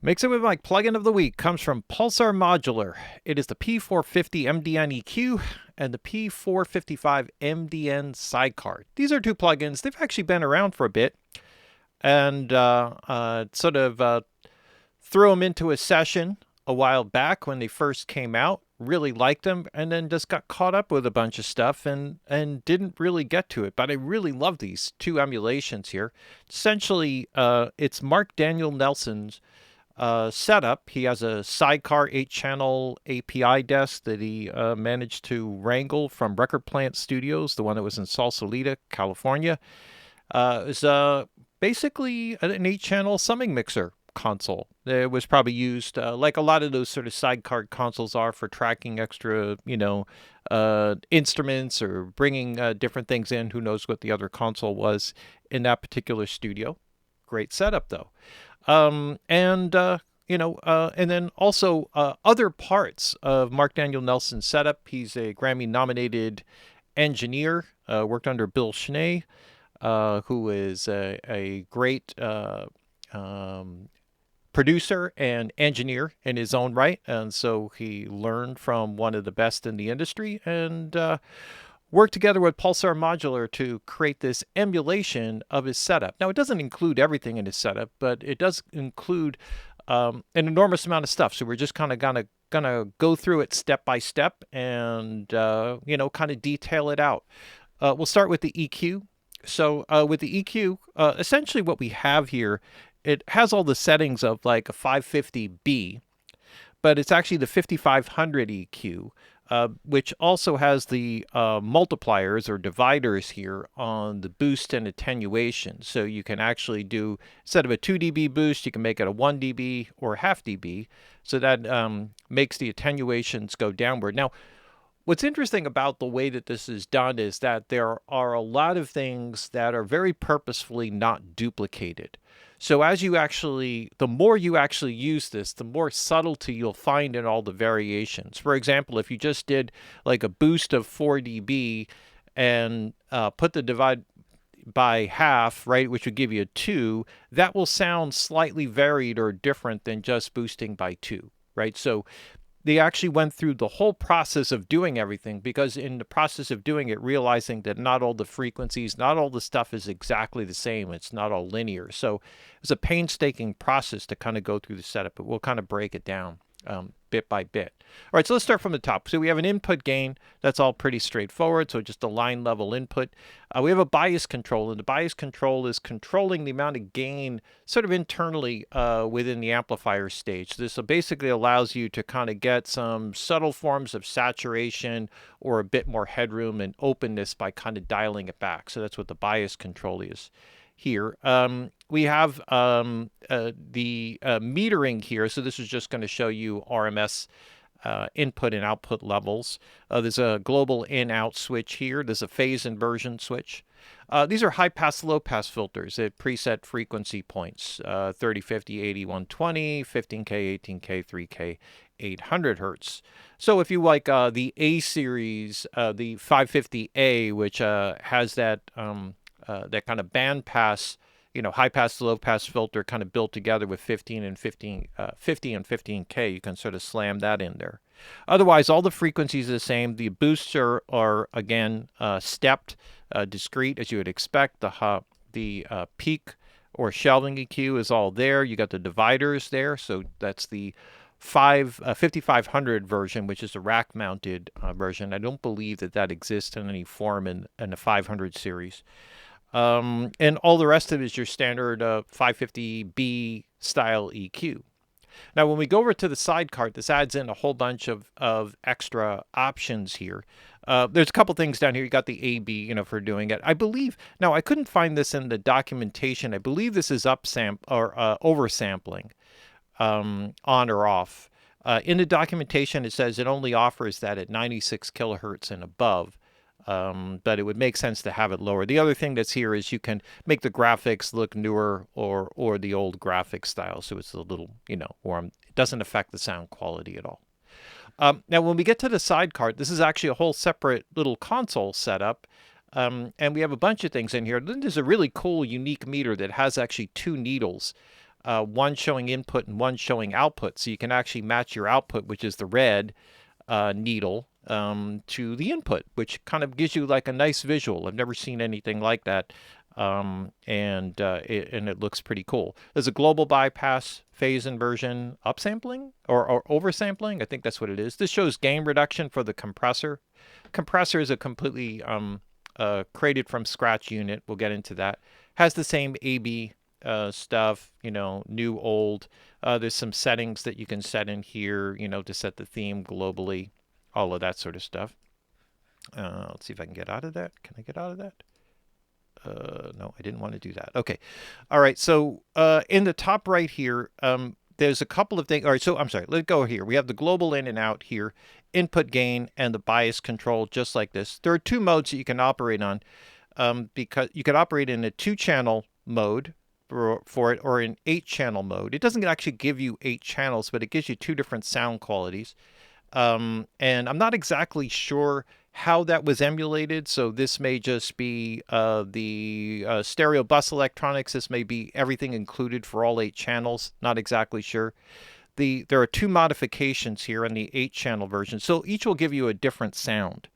Mix It With Mike plugin of the week comes from Pulsar Modular. It is the P450 MDN EQ and the P455 MDN Sidecar. These are two plugins. They've actually been around for a bit, and threw them into a session a while back when they first came out. Really liked them, and then just got caught up with a bunch of stuff and didn't really get to it. But I really love these two emulations here. Essentially, it's Mark Daniel Nelson's setup. He has a Sidecar 8-channel API desk that he managed to wrangle from Record Plant Studios, the one that was in Sausalito, California. It's basically an 8-channel summing mixer console. It was probably used like a lot of those sort of sidecar consoles are for tracking extra, instruments or bringing different things in. Who knows what the other console was in that particular studio. Great setup though. And then also other parts of Mark Daniel Nelson's setup. He's a Grammy-nominated engineer, worked under Bill Schnee, who is a great producer and engineer in his own right. And so he learned from one of the best in the industry and worked together with Pulsar Modular to create this emulation of his setup. Now, it doesn't include everything in his setup, but it does include an enormous amount of stuff. So we're just kind of gonna go through it step by step and kind of detail it out. We'll start with the EQ. So with the EQ, essentially what we have here, it has all the settings of like a 550B, but it's actually the 5500 EQ, which also has the multipliers or dividers here on the boost and attenuation. So you can actually do, instead of a 2 dB boost, you can make it a 1 dB or half dB. So that makes the attenuations go downward. Now, what's interesting about the way that this is done is that there are a lot of things that are very purposefully not duplicated. So the more you actually use this, the more subtlety you'll find in all the variations. For example, if you just did like a boost of 4 dB and put the divide by half, right, which would give you a 2, that will sound slightly varied or different than just boosting by 2, right? So they actually went through the whole process of doing everything, because in the process of doing it, realizing that not all the frequencies, not all the stuff is exactly the same. It's not all linear. So it's a painstaking process to kind of go through the setup, but we'll kind of break it down bit by bit. All right, so let's start from the top. So we have an input gain. That's all pretty straightforward. So just a line level input. We have a bias control, and the bias control is controlling the amount of gain sort of internally within the amplifier stage. This basically allows you to kind of get some subtle forms of saturation or a bit more headroom and openness by kind of dialing it back. So that's what the bias control is here. We have the metering here. So this is just going to show you RMS input and output levels. There's a global in-out switch here. There's a phase inversion switch. These are high-pass, low-pass filters at preset frequency points, 30, 50, 80, 120, 15K, 18K, 3K, 800 hertz. So if you like the A series, the 550A, which has that kind of band pass, high pass to low pass filter kind of built together with 50 and 15K, you can sort of slam that in there. Otherwise, all the frequencies are the same. The boosts are again stepped, discrete, as you would expect. The peak or shelving EQ is all there. You got the dividers there, so that's the 5500 version, which is a rack-mounted version. I don't believe that exists in any form in the 500 series. And all the rest of it is your standard 550B style EQ. Now, when we go over to the sidecar, this adds in a whole bunch of extra options here. There's a couple things down here. You got the AB, for doing it. I believe, now I couldn't find this in the documentation. I believe this is oversampling, on or off. In the documentation, it says it only offers that at 96 kilohertz and above. But it would make sense to have it lower. The other thing that's here is you can make the graphics look newer or the old graphic style, so it's a little, warm. It doesn't affect the sound quality at all. Now, when we get to the sidecar, this is actually a whole separate little console setup, and we have a bunch of things in here. Then there's a really cool, unique meter that has actually two needles one showing input and one showing output. So you can actually match your output, which is the red needle, to the input, which kind of gives you like a nice visual. I've never seen anything like that. And it looks pretty cool. There's a global bypass, phase inversion, upsampling or oversampling. I think that's what it is. This shows gain reduction for the compressor. Compressor is a completely created from scratch unit. We'll get into that. Has the same AB stuff, you know, new, old. There's some settings that you can set in here, you know, to set the theme globally, all of that sort of stuff. Let's see if I can get out of that. Can I get out of that? No, I didn't want to do that. Okay. All right. So in the top right here, there's a couple of things. All right. So I'm sorry. Let's go here. We have the global in and out here, input gain, and the bias control, just like this. There are two modes that you can operate on, because you can operate in a 2-channel mode for it, or an 8-channel mode. It doesn't actually give you 8 channels, but it gives you 2 different sound qualities. And I'm not exactly sure how that was emulated. So this may just be the stereo bus electronics. This may be everything included for all 8 channels. Not exactly sure. There are 2 modifications here on the 8-channel version. So each will give you a different sound.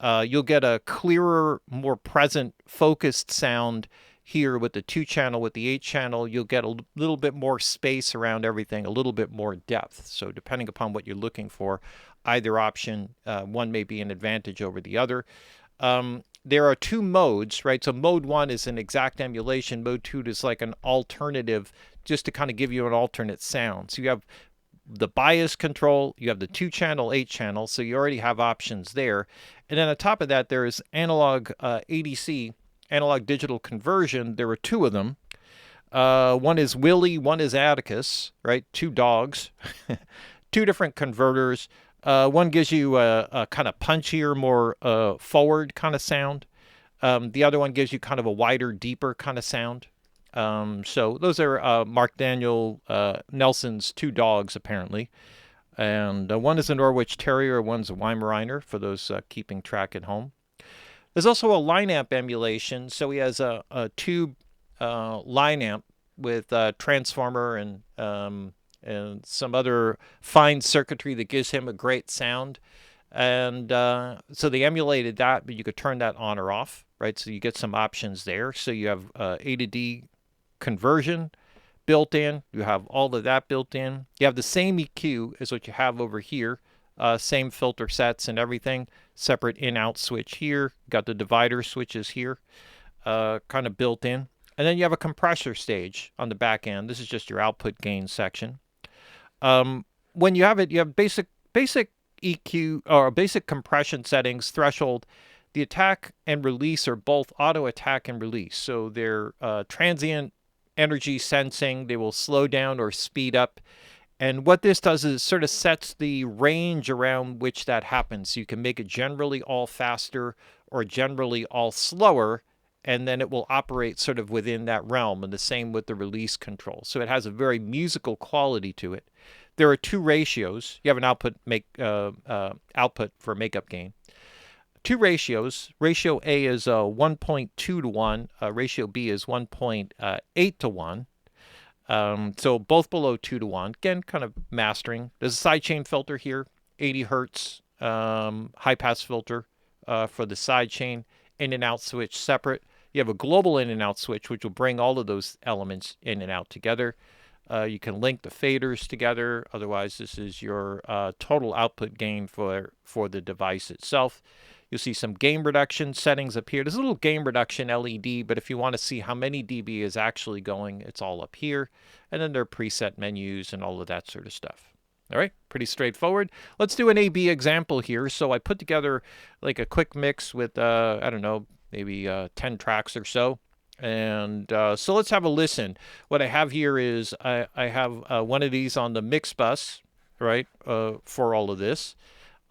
You'll get a clearer, more present, focused sound here with the 2-channel. With the 8-channel, you'll get a little bit more space around everything, a little bit more depth. So depending upon what you're looking for, either option, one may be an advantage over the other. There are 2 modes, right? So mode 1 is an exact emulation. Mode 2 is like an alternative, just to kind of give you an alternate sound. So you have the bias control, you have the 2-channel, 8-channel, so you already have options there. And then on top of that, there is analog ADC, analog digital conversion. There are 2 of them. One is Willie, one is Atticus, right? 2 dogs, 2 different converters. One gives you a kind of punchier, more forward kind of sound. The other one gives you kind of a wider, deeper kind of sound. So those are Mark Daniel Nelson's 2 dogs, apparently. And one is a Norwich Terrier, one's a Weimaraner, for those keeping track at home. There's also a line amp emulation. So he has a tube line amp with a transformer and some other fine circuitry that gives him a great sound. And so they emulated that, but you could turn that on or off, right? So you get some options there. So you have A to D conversion built in. You have all of that built in. You have the same EQ as what you have over here. Same filter sets and everything. Separate in-out switch here. Got the divider switches here, kind of built in. And then you have a compressor stage on the back end. This is just your output gain section. When you have it, you have basic EQ or basic compression settings, threshold. The attack and release are both auto attack and release. So they're transient energy sensing. They will slow down or speed up. And what this does is sort of sets the range around which that happens. So you can make it generally all faster or generally all slower, and then it will operate sort of within that realm. And the same with the release control. So it has a very musical quality to it. There are 2 ratios. You have an output for makeup gain. 2 ratios. Ratio A is 1.2 to 1. Ratio B is 1.8 to 1. So both below 2 to 1. Again, kind of mastering. There's a sidechain filter here, 80 hertz high-pass filter for the sidechain. In and out switch separate. You have a global in and out switch, which will bring all of those elements in and out together. You can link the faders together. Otherwise, this is your total output gain for the device itself. You'll see some gain reduction settings up here. There's a little gain reduction LED, but if you want to see how many dB is actually going, it's all up here. And then there are preset menus and all of that sort of stuff. All right, pretty straightforward. Let's do an A/B example here. So I put together like a quick mix with, I don't know, maybe 10 tracks or so. And so let's have a listen. What I have here is I have one of these on the mix bus, right, for all of this.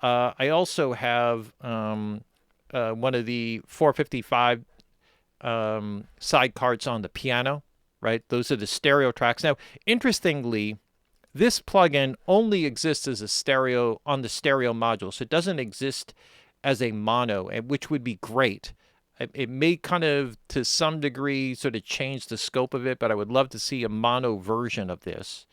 I also have one of the 455 sidecars on the piano, right? Those are the stereo tracks. Now, interestingly, this plugin only exists as a stereo on the stereo module, so it doesn't exist as a mono, which would be great. It may kind of, to some degree, sort of change the scope of it, but I would love to see a mono version of this.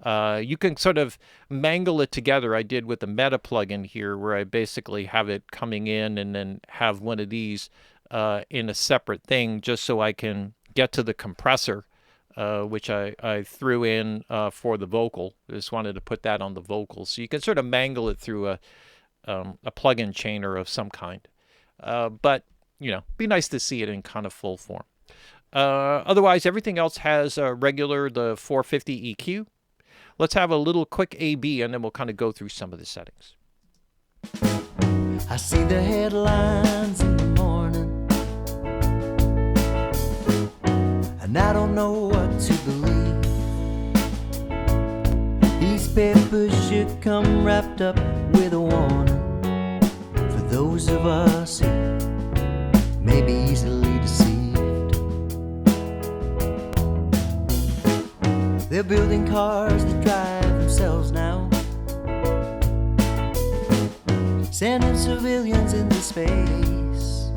You can sort of mangle it together. I did with the Meta plugin here, where I basically have it coming in and then have one of these in a separate thing, just so I can get to the compressor, which I threw in for the vocal. I just wanted to put that on the vocal. So you can sort of mangle it through a plugin chainer of some kind. But, you know, be nice to see it in kind of full form. Otherwise, everything else has the 450 EQ. Let's have a little quick A/B, and then we'll kind of go through some of the settings. I see the headlines in the morning, and I don't know what to believe. These papers should come wrapped up with a warning for those of us who may be easily deceived. They're building cars that drive themselves now, sending civilians into space.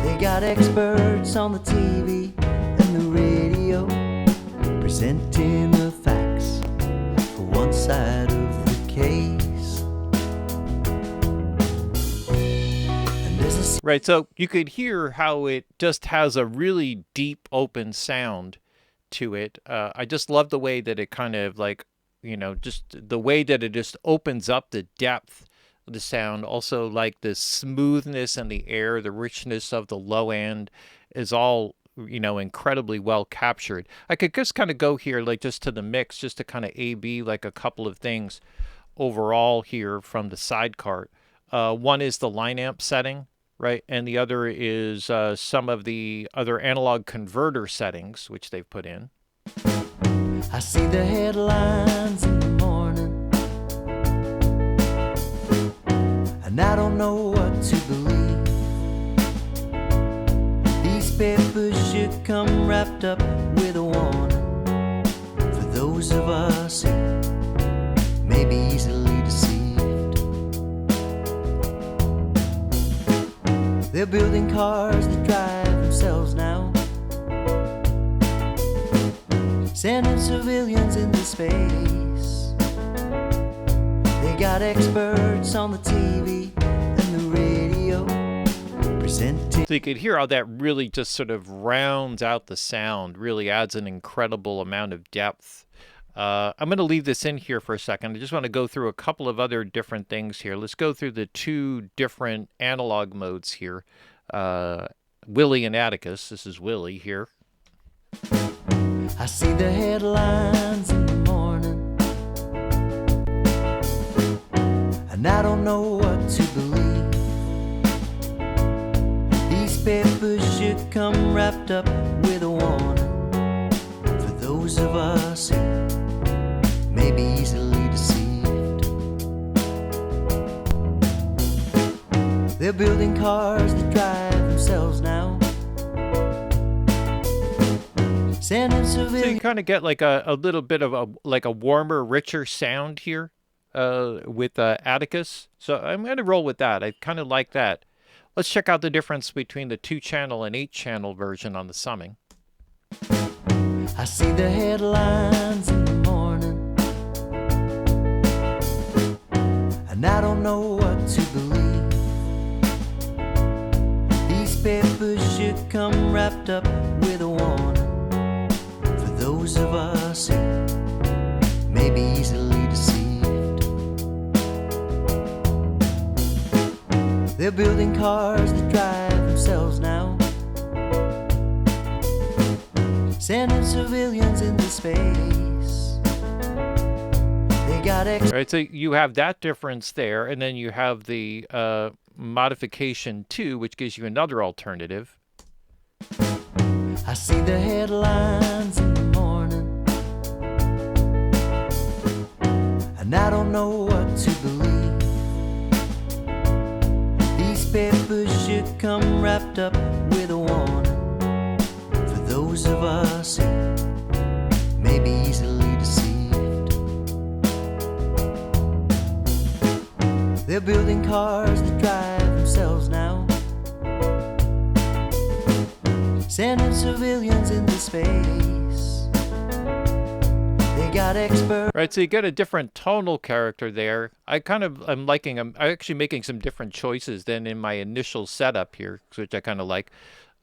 They got experts on the TV and the radio, presenting the facts for one side of the case. And there's a Right, so you could hear how it just has a really deep, open sound to it. I just love the way that it kind of, like, you know, just the way that it just opens up the depth of the sound. Also, like, the smoothness and the air, the richness of the low end is all, you know, incredibly well captured. I could just kind of go here, like, just to the mix, just to kind of A/B like a couple of things overall here from the sidecar. One is the line amp setting, right? And the other is some of the other analog converter settings, which they've put in. I see the headlines in the morning, and I don't know what to believe. These papers should come wrapped up with a warning for those of us who may be easily deceived. They're building cars that drive themselves now, sending civilians into space. They got experts on the TV and the radio, presenting. So you could hear how that really just sort of rounds out the sound, really adds an incredible amount of depth. I'm going to leave this in here for a second. I just want to go through a couple of other different things here. Let's go through the two different analog modes here. Willie and Atticus. This is Willie here. I see the headlines in the morning, and I don't know what to believe. These papers should come wrapped up with a warning for those of us who may be easily deceived. They're building cars that drive themselves now, sending So you civilians. kind of get like a little bit of a warmer, richer sound here with Atticus. So I'm going to roll with that. I kind of like that. Let's check out the difference between the 2-channel and 8-channel version on the summing. I see the headlines in the morning, and I don't know what to believe. These papers should come wrapped up with a warning for those of us who may be easily deceived. They're building cars that drive themselves now, sending civilians into space. They got All right, so you have that difference there, and then you have the modification 2, which gives you another alternative. I see the headlines in the morning, and I don't know what to believe. These papers should come wrapped up with a warning for those of us who may be easily deceived. They're building cars that drive themselves now, sending civilians into space. They got experts. Right, so you get a different tonal character there. I'm actually making some different choices than in my initial setup here, which I kind of like.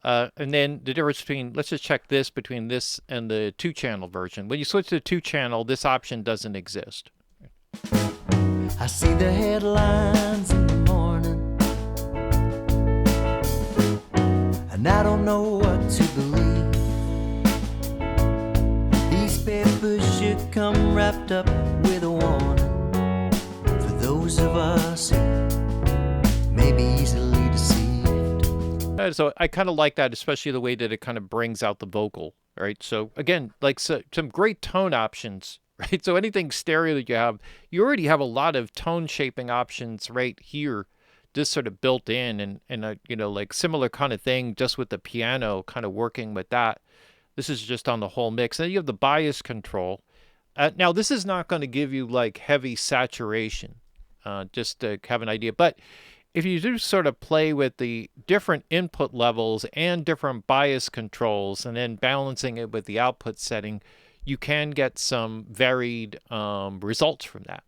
And then the difference between, let's just check this, between this and the 2-channel version. When you switch to 2-channel, this option doesn't exist. I see the headlines in the morning, and I don't know what to believe. These papers should come wrapped up with a warning for those of us who may be easily deceived. So I kind of like that, especially the way that it kind of brings out the vocal, right? So again, like some great tone options, right? So anything stereo that you already have a lot of tone shaping options right here, just sort of built in, and you know, like similar kind of thing, just with the piano kind of working with that. This is just on the whole mix. Then you have the bias control. Now this is not going to give you like heavy saturation, just to have an idea, but if you do sort of play with the different input levels and different bias controls and then balancing it with the output setting, you can get some varied results from that.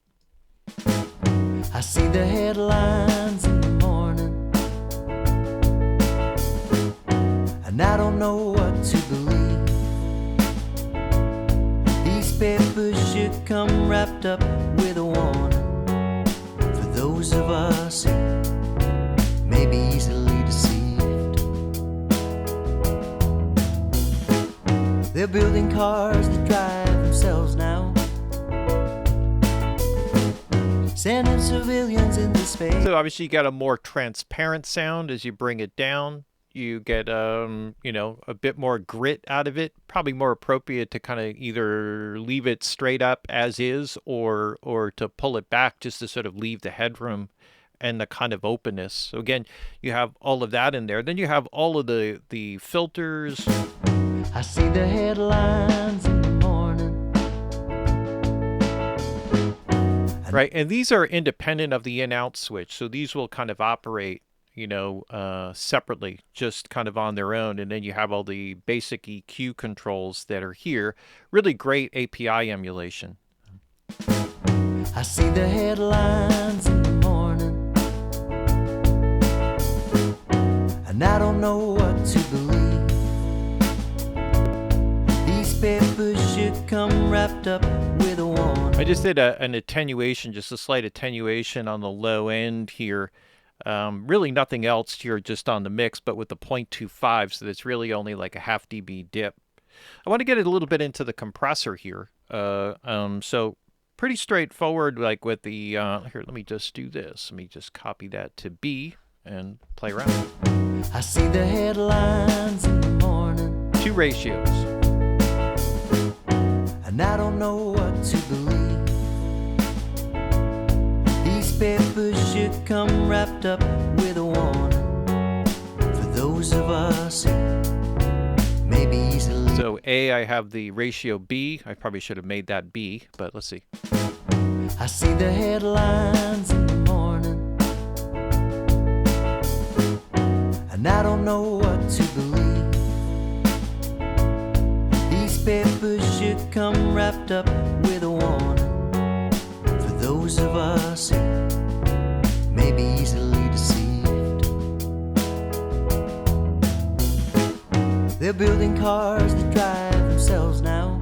I see the headlines in the morning, and I don't know what to believe. These papers should come wrapped up with a warning for those of us who may be easily deceived. They're building cars that drive themselves now, sending civilians into space. So obviously you got a more transparent sound as you bring it down. You get you know, a bit more grit out of it. Probably more appropriate to kind of either leave it straight up as is, or to pull it back just to sort of leave the headroom and the kind of openness. So again, you have all of that in there. Then you have all of the filters. I see the headlines in the morning. Right, and these are independent of the in-out switch. So these will kind of operate, you know, separately, just kind of on their own. And then you have all the basic EQ controls that are here. Really great API emulation. I see the headlines in the morning, and I don't know what to believe. These papers should come wrapped up with a warning. I just did an attenuation, just a slight attenuation on the low end here. Really nothing else here, just on the mix, but with the 0.25, so that's really only like a half dB dip. I want to get it a little bit into the compressor here. So pretty straightforward, like with the, here, let me just do this. Let me just copy that to B and play around. I see the headlines in the morning, 2 ratios. and I don't know what to believe. These papers should come wrapped up with a warning for those of us who may be easily. So A, I have the ratio B. I probably should have made that B, but let's see. I see the headlines in the morning, and I don't know what to believe. These papers should come wrapped up with a warning for those of us who may be easily deceived. They're building cars that drive themselves now,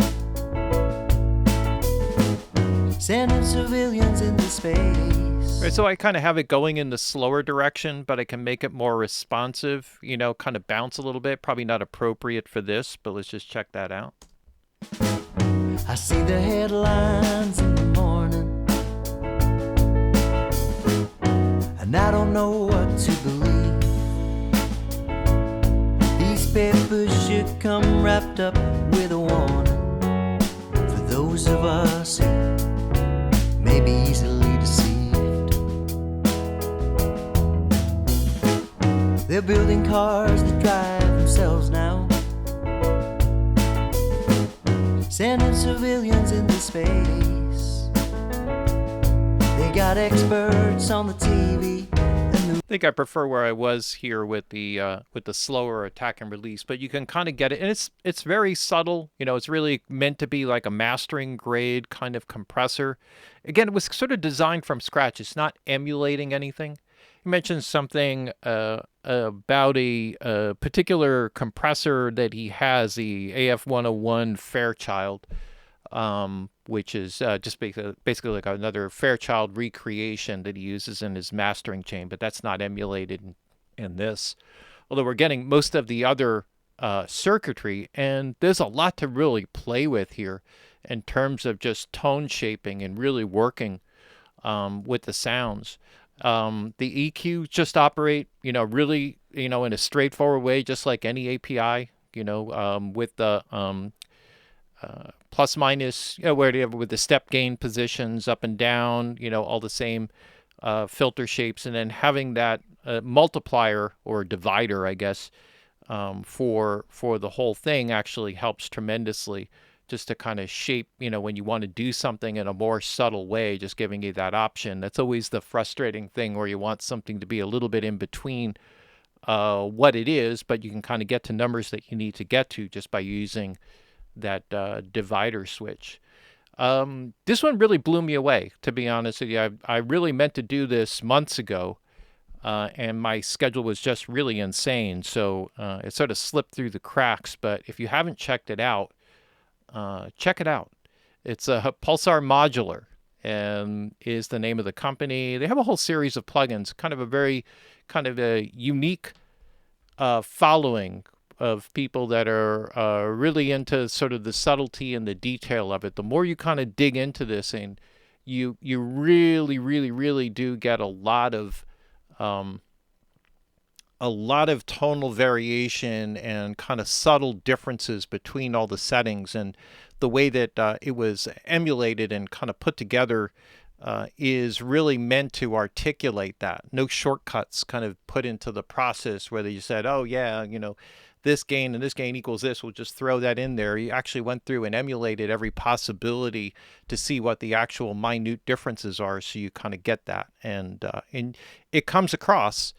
sending civilians into space. Right, so I kind of have it going in the slower direction, but I can make it more responsive, you know, kind of bounce a little bit. Probably not appropriate for this, but let's just check that out. I see the headlines in the morning, and I don't know what to believe. These papers should come wrapped up with a warning for those of us who may be easily deceived. They're building cars that drive themselves now, sending civilians into space. They got experts on the TV and think I prefer where I was here with the slower attack and release, but you can kind of get it, and it's very subtle. You know, it's really meant to be like a mastering grade kind of compressor. Again, it was sort of designed from scratch. It's not emulating anything. You mentioned something about a particular compressor that he has, the AF101 Fairchild, which is just basically like another Fairchild recreation that he uses in his mastering chain, but that's not emulated in this. Although we're getting most of the other circuitry, and there's a lot to really play with here in terms of just tone shaping and really working with the sounds. The EQ just operate, really, in a straightforward way, just like any API, with the plus minus, whatever, with the step gain positions up and down, all the same filter shapes, and then having that multiplier or divider, I guess, for the whole thing actually helps tremendously, just to kind of shape, when you want to do something in a more subtle way, just giving you that option. That's always the frustrating thing, where you want something to be a little bit in between what it is, but you can kind of get to numbers that you need to get to just by using that divider switch. This one really blew me away, to be honest with you. I really meant to do this months ago, and my schedule was just really insane, so it sort of slipped through the cracks. But if you haven't checked it out, check it out. It's a Pulsar Modular, and is the name of the company. They have a whole series of plugins, kind of a unique following of people that are really into sort of the subtlety and the detail of it. The more you kind of dig into this, and you really, really, really do get a lot of tonal variation and kind of subtle differences between all the settings, and the way that it was emulated and kind of put together is really meant to articulate that. No shortcuts kind of put into the process, whether you said, oh yeah, this gain and this gain equals this, we'll just throw that in there. You actually went through and emulated every possibility to see what the actual minute differences are, so you kind of get that. And it comes across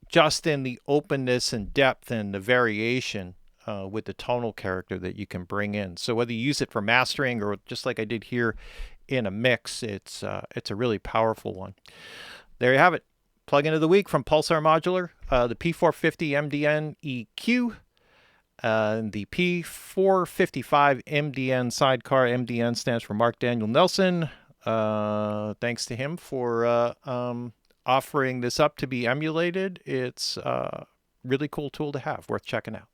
just in the openness and depth and the variation with the tonal character that you can bring in. So whether you use it for mastering or just like I did here in a mix, it's a really powerful one. There you have it. Plugin of the week from Pulsar Modular, the P450 MDN EQ, the P455 MDN Sidecar. MDN stands for Mark Daniel Nelson. Thanks to him for offering this up to be emulated. It's a really cool tool to have, worth checking out.